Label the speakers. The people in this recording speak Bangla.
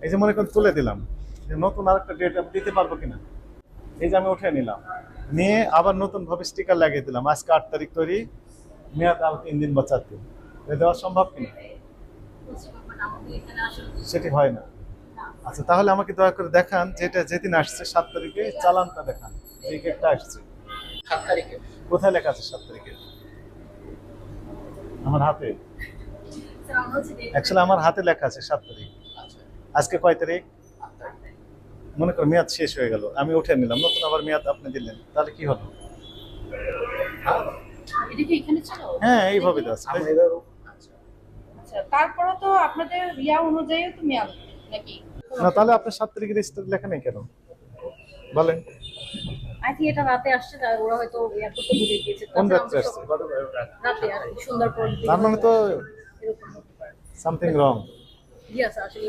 Speaker 1: এই যে মনে করেন তুলে দিলাম, যে নতুন আরেকটা ডেট আমি দিতে পারবো কিনা। এই যে আমি উঠে নিলাম, নিয়ে আবার নতুন ভাবে স্টিকার লাগিয়ে দিলাম, আজকে 8 তারিখ তৈরি, মেয়াদ আর 3 দিন বা 4 দিন। এটা দেওয়া সম্ভব কিনা? সেটি হয় না। আচ্ছা, তাহলে আমাকে দয়া করে দেখান যেটা যেদিন আসছে 7 তারিখে, চালানটা দেখান, যে কেকটা আসছে
Speaker 2: 7 তারিখে।
Speaker 1: কোথায় লেখা আছে 7 তারিখে? আমার হাতে, অ্যাকচুয়ালি আমার হাতে লেখা আছে 7 তারিখ।
Speaker 2: আচ্ছা,
Speaker 1: আজকে কয় তারিখ?
Speaker 2: 8 তারিখ।
Speaker 1: মনে করো মেয়াদ শেষ হয়ে গেল, আমি উঠে নিলাম, নতুন আবার মেয়াদ আপনি দিলেন, তাহলে কি হলো?
Speaker 3: এটা কি এখানে ছিল?
Speaker 1: হ্যাঁ, এইভাবে তো আছে।
Speaker 2: আমরা এবার আচ্ছা,
Speaker 3: আচ্ছা, তারপরে তো আপনাদের ইয়া অনুযায়ী তো মেয়াদ নাকি?
Speaker 1: না, তাহলে আপনার 7 তারিখের রেজিস্টার লেখা নেই কেন বলেন?
Speaker 3: আই থিঙ্ক এটা রাতে আসছে, তাই ওরা হয়তো ইয়া করতে ভুলে গিয়েছে।
Speaker 1: কোন
Speaker 3: তাছাড়া
Speaker 1: রাত্রে
Speaker 3: আমরা
Speaker 1: আসছে?
Speaker 3: সব রাতে আর কি সুন্দর পর
Speaker 1: তার মানে তো
Speaker 3: এরকম হতে পারে।
Speaker 1: Something wrong.
Speaker 3: ইয়েস, আসলে